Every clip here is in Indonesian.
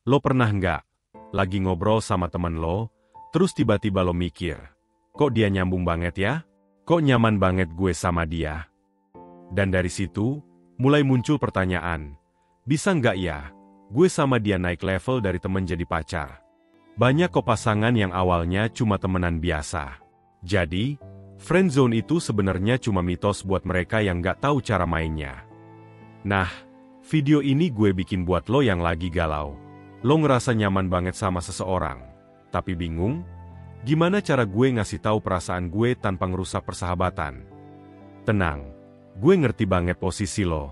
Lo pernah nggak lagi ngobrol sama temen lo, terus tiba-tiba lo mikir, kok dia nyambung banget ya? Kok nyaman banget gue sama dia? Dan dari situ, mulai muncul pertanyaan, bisa nggak ya, gue sama dia naik level dari temen jadi pacar? Banyak kok pasangan yang awalnya cuma temenan biasa. Jadi, friendzone itu sebenarnya cuma mitos buat mereka yang nggak tahu cara mainnya. Nah, video ini gue bikin buat lo yang lagi galau. Lo ngerasa nyaman banget sama seseorang, tapi bingung? Gimana cara gue ngasih tahu perasaan gue tanpa ngerusak persahabatan? Tenang, gue ngerti banget posisi lo.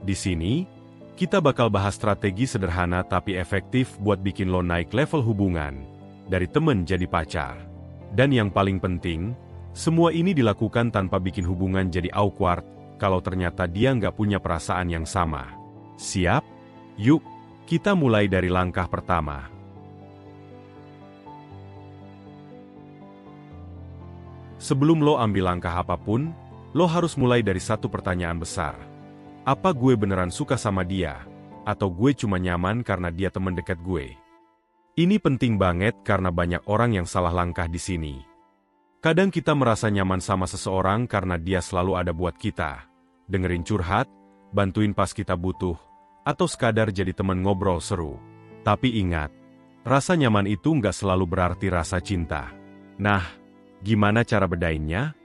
Di sini, kita bakal bahas strategi sederhana tapi efektif buat bikin lo naik level hubungan, dari temen jadi pacar. Dan yang paling penting, semua ini dilakukan tanpa bikin hubungan jadi awkward, kalau ternyata dia nggak punya perasaan yang sama. Siap? Yuk, kita mulai dari langkah pertama. Sebelum lo ambil langkah apapun, lo harus mulai dari satu pertanyaan besar. Apa gue beneran suka sama dia? Atau gue cuma nyaman karena dia teman dekat gue? Ini penting banget karena banyak orang yang salah langkah di sini. Kadang kita merasa nyaman sama seseorang karena dia selalu ada buat kita, dengerin curhat, bantuin pas kita butuh, atau sekadar jadi teman ngobrol seru. Tapi ingat, rasa nyaman itu nggak selalu berarti rasa cinta. Nah, gimana cara bedainnya?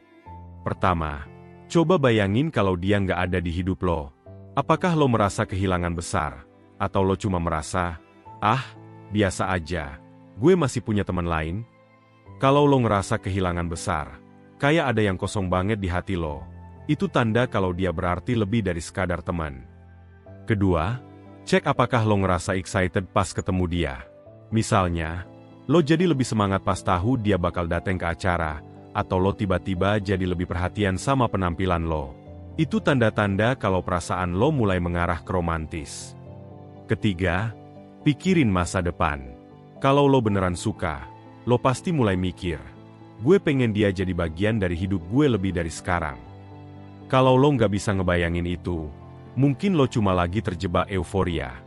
Pertama, coba bayangin kalau dia nggak ada di hidup lo. Apakah lo merasa kehilangan besar? Atau lo cuma merasa, biasa aja, gue masih punya teman lain? Kalau lo ngerasa kehilangan besar, kayak ada yang kosong banget di hati lo, itu tanda kalau dia berarti lebih dari sekadar teman. Kedua, cek apakah lo ngerasa excited pas ketemu dia. Misalnya, lo jadi lebih semangat pas tahu dia bakal datang ke acara, atau lo tiba-tiba jadi lebih perhatian sama penampilan lo. Itu tanda-tanda kalau perasaan lo mulai mengarah ke romantis. Ketiga, pikirin masa depan. Kalau lo beneran suka, lo pasti mulai mikir, gue pengen dia jadi bagian dari hidup gue lebih dari sekarang. Kalau lo nggak bisa ngebayangin itu, mungkin lo cuma lagi terjebak euforia.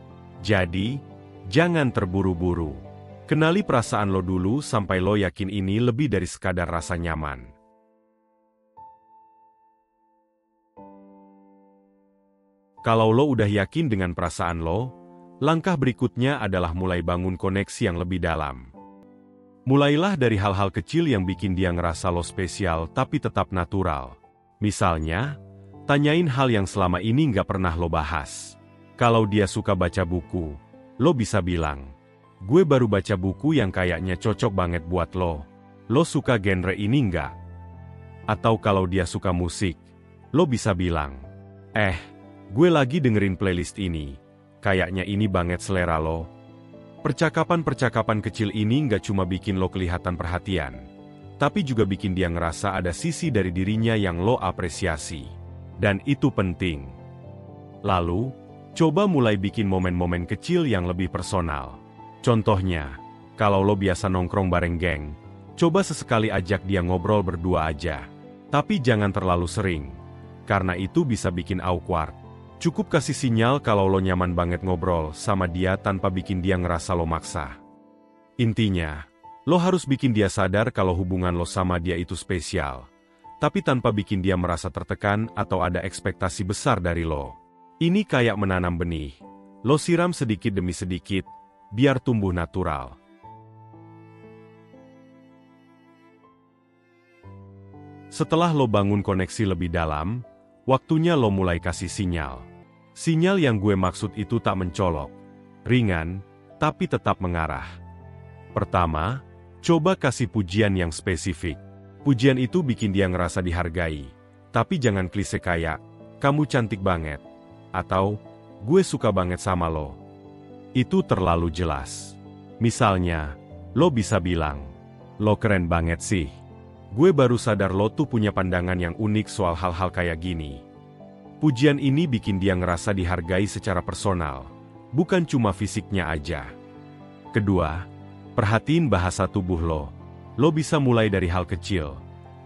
Jadi, jangan terburu-buru. Kenali perasaan lo dulu sampai lo yakin ini lebih dari sekadar rasa nyaman. Kalau lo udah yakin dengan perasaan lo, langkah berikutnya adalah mulai bangun koneksi yang lebih dalam. Mulailah dari hal-hal kecil yang bikin dia ngerasa lo spesial tapi tetap natural. Misalnya, tanyain hal yang selama ini nggak pernah lo bahas. Kalau dia suka baca buku, lo bisa bilang, gue baru baca buku yang kayaknya cocok banget buat lo. Lo suka genre ini nggak? Atau kalau dia suka musik, lo bisa bilang, gue lagi dengerin playlist ini. Kayaknya ini banget selera lo. Percakapan-percakapan kecil ini nggak cuma bikin lo kelihatan perhatian, tapi juga bikin dia ngerasa ada sisi dari dirinya yang lo apresiasi. Dan itu penting. Lalu, coba mulai bikin momen-momen kecil yang lebih personal. Contohnya, kalau lo biasa nongkrong bareng geng, coba sesekali ajak dia ngobrol berdua aja. Tapi jangan terlalu sering, karena itu bisa bikin awkward. Cukup kasih sinyal kalau lo nyaman banget ngobrol sama dia tanpa bikin dia ngerasa lo maksa. Intinya, lo harus bikin dia sadar kalau hubungan lo sama dia itu spesial, tapi tanpa bikin dia merasa tertekan atau ada ekspektasi besar dari lo. Ini kayak menanam benih. Lo siram sedikit demi sedikit, biar tumbuh natural. Setelah lo bangun koneksi lebih dalam, waktunya lo mulai kasih sinyal. Sinyal yang gue maksud itu tak mencolok, ringan, tapi tetap mengarah. Pertama, coba kasih pujian yang spesifik. Pujian itu bikin dia ngerasa dihargai, tapi jangan klise kayak, kamu cantik banget, atau, gue suka banget sama lo. Itu terlalu jelas. Misalnya, lo bisa bilang, lo keren banget sih. Gue baru sadar lo tuh punya pandangan yang unik soal hal-hal kayak gini. Pujian ini bikin dia ngerasa dihargai secara personal, bukan cuma fisiknya aja. Kedua, perhatiin bahasa tubuh lo. Lo bisa mulai dari hal kecil,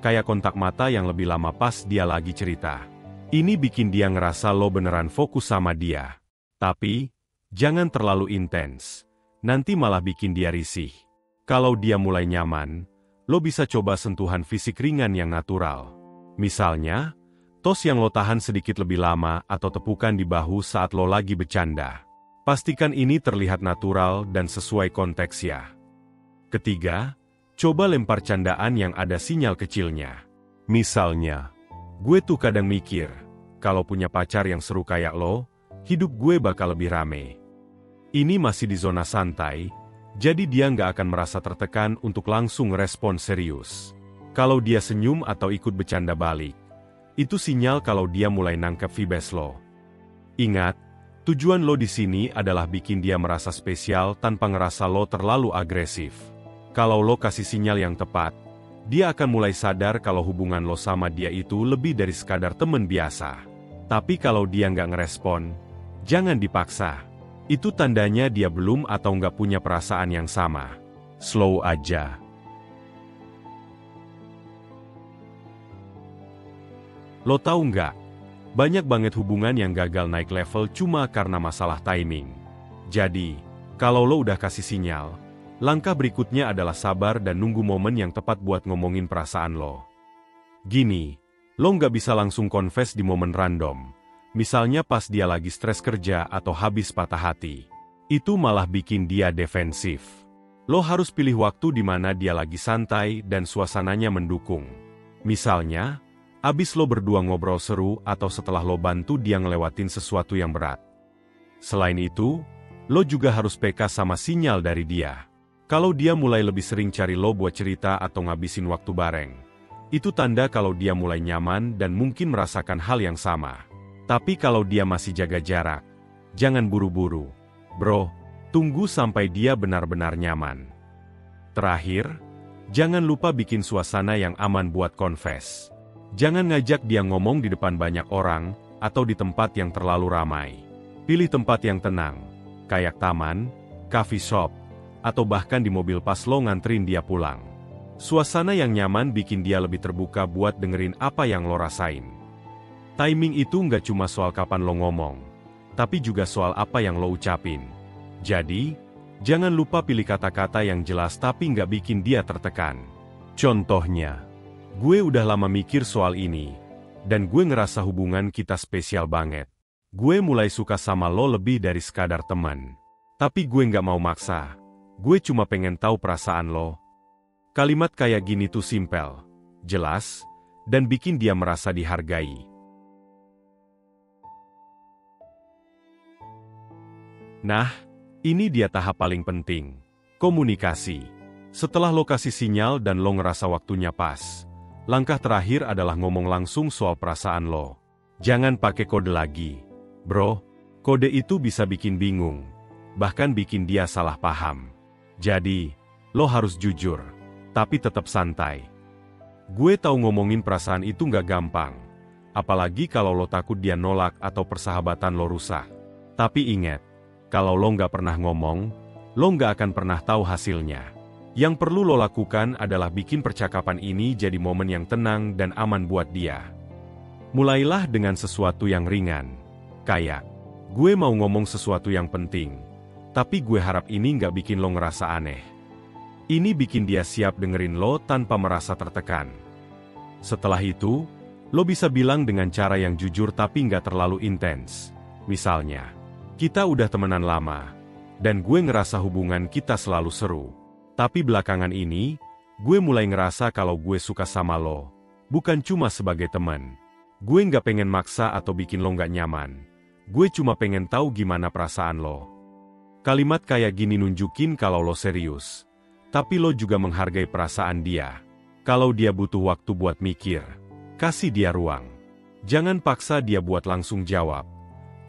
kayak kontak mata yang lebih lama pas dia lagi cerita. Ini bikin dia ngerasa lo beneran fokus sama dia. Tapi, jangan terlalu intens. nanti malah bikin dia risih. Kalau dia mulai nyaman, lo bisa coba sentuhan fisik ringan yang natural. Misalnya, tos yang lo tahan sedikit lebih lama atau tepukan di bahu saat lo lagi bercanda. Pastikan ini terlihat natural dan sesuai konteks ya. Ketiga, coba lempar candaan yang ada sinyal kecilnya. Misalnya, gue tuh kadang mikir, kalau punya pacar yang seru kayak lo, hidup gue bakal lebih rame. Ini masih di zona santai, jadi dia nggak akan merasa tertekan untuk langsung respon serius. Kalau dia senyum atau ikut bercanda balik, itu sinyal kalau dia mulai nangkep vibes lo. Ingat, tujuan lo di sini adalah bikin dia merasa spesial tanpa ngerasa lo terlalu agresif. Kalau lo kasih sinyal yang tepat, dia akan mulai sadar kalau hubungan lo sama dia itu lebih dari sekadar temen biasa. Tapi kalau dia nggak ngerespon, jangan dipaksa. Itu tandanya dia belum atau nggak punya perasaan yang sama. Slow aja. Lo tahu nggak? Banyak banget hubungan yang gagal naik level cuma karena masalah timing. Jadi, kalau lo udah kasih sinyal, langkah berikutnya adalah sabar dan nunggu momen yang tepat buat ngomongin perasaan lo. Gini, lo nggak bisa langsung confess di momen random. Misalnya pas dia lagi stres kerja atau habis patah hati. Itu malah bikin dia defensif. Lo harus pilih waktu di mana dia lagi santai dan suasananya mendukung. Misalnya, abis lo berdua ngobrol seru atau setelah lo bantu dia ngelewatin sesuatu yang berat. Selain itu, lo juga harus peka sama sinyal dari dia. Kalau dia mulai lebih sering cari lo buat cerita atau ngabisin waktu bareng, itu tanda kalau dia mulai nyaman dan mungkin merasakan hal yang sama. Tapi kalau dia masih jaga jarak, jangan buru-buru. Bro, tunggu sampai dia benar-benar nyaman. Terakhir, jangan lupa bikin suasana yang aman buat confess. Jangan ngajak dia ngomong di depan banyak orang, atau di tempat yang terlalu ramai. Pilih tempat yang tenang, kayak taman, coffee shop, atau bahkan di mobil pas lo nganterin dia pulang. Suasana yang nyaman bikin dia lebih terbuka buat dengerin apa yang lo rasain. Timing itu nggak cuma soal kapan lo ngomong, tapi juga soal apa yang lo ucapin. Jadi, jangan lupa pilih kata-kata yang jelas tapi nggak bikin dia tertekan. Contohnya, gue udah lama mikir soal ini, dan gue ngerasa hubungan kita spesial banget. Gue mulai suka sama lo lebih dari sekadar teman. Tapi gue nggak mau maksa, gue cuma pengen tahu perasaan lo. Kalimat kayak gini tuh simpel, jelas, dan bikin dia merasa dihargai. Nah, ini dia tahap paling penting, komunikasi. Setelah lo kasih sinyal dan lo ngerasa waktunya pas, langkah terakhir adalah ngomong langsung soal perasaan lo. Jangan pakai kode lagi. Bro, kode itu bisa bikin bingung, bahkan bikin dia salah paham. Jadi, lo harus jujur, tapi tetap santai. Gue tahu ngomongin perasaan itu nggak gampang, apalagi kalau lo takut dia nolak atau persahabatan lo rusak. Tapi ingat, kalau lo nggak pernah ngomong, lo nggak akan pernah tahu hasilnya. Yang perlu lo lakukan adalah bikin percakapan ini jadi momen yang tenang dan aman buat dia. Mulailah dengan sesuatu yang ringan. Kayak, gue mau ngomong sesuatu yang penting, tapi gue harap ini nggak bikin lo ngerasa aneh. Ini bikin dia siap dengerin lo tanpa merasa tertekan. Setelah itu, lo bisa bilang dengan cara yang jujur tapi nggak terlalu intens. Misalnya, kita udah temenan lama, dan gue ngerasa hubungan kita selalu seru. Tapi belakangan ini, gue mulai ngerasa kalau gue suka sama lo, bukan cuma sebagai teman. Gue nggak pengen maksa atau bikin lo nggak nyaman. Gue cuma pengen tahu gimana perasaan lo. Kalimat kayak gini nunjukin kalau lo serius, tapi lo juga menghargai perasaan dia. Kalau dia butuh waktu buat mikir, kasih dia ruang. Jangan paksa dia buat langsung jawab,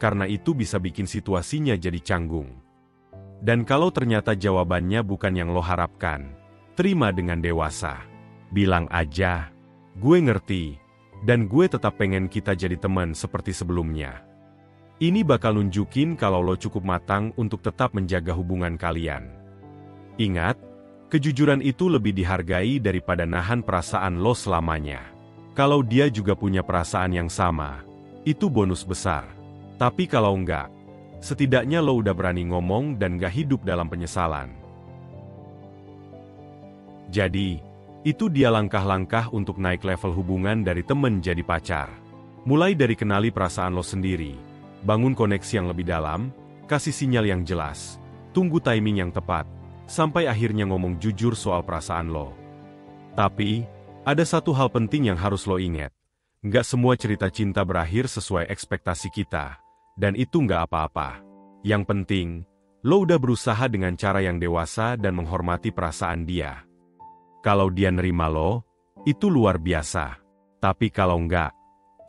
karena itu bisa bikin situasinya jadi canggung. Dan kalau ternyata jawabannya bukan yang lo harapkan, terima dengan dewasa. Bilang aja, gue ngerti, dan gue tetap pengen kita jadi teman seperti sebelumnya. Ini bakal nunjukin kalau lo cukup matang untuk tetap menjaga hubungan kalian. Ingat, kejujuran itu lebih dihargai daripada nahan perasaan lo selamanya. Kalau dia juga punya perasaan yang sama, itu bonus besar. Tapi kalau enggak, Setidaknya lo udah berani ngomong dan gak hidup dalam penyesalan. Jadi, itu dia langkah-langkah untuk naik level hubungan dari temen jadi pacar. Mulai dari kenali perasaan lo sendiri, bangun koneksi yang lebih dalam, kasih sinyal yang jelas, tunggu timing yang tepat, sampai akhirnya ngomong jujur soal perasaan lo. Tapi, ada satu hal penting yang harus lo ingat. Nggak semua cerita cinta berakhir sesuai ekspektasi kita. Dan itu nggak apa-apa. Yang penting, lo udah berusaha dengan cara yang dewasa dan menghormati perasaan dia. Kalau dia nerima lo, itu luar biasa. Tapi kalau nggak,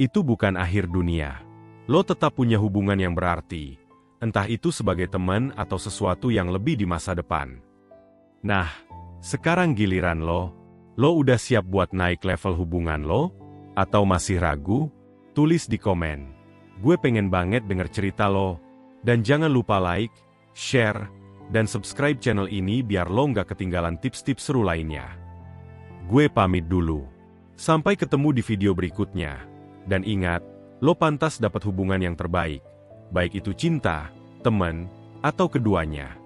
itu bukan akhir dunia. Lo tetap punya hubungan yang berarti. Entah itu sebagai teman atau sesuatu yang lebih di masa depan. Nah, sekarang giliran lo. Lo udah siap buat naik level hubungan lo? Atau masih ragu? Tulis di komen. Gue pengen banget denger cerita lo. Dan jangan lupa like, share, dan subscribe channel ini biar lo nggak ketinggalan tips-tips seru lainnya. Gue pamit dulu. Sampai ketemu di video berikutnya. Dan ingat, lo pantas dapat hubungan yang terbaik. Baik itu cinta, teman, atau keduanya.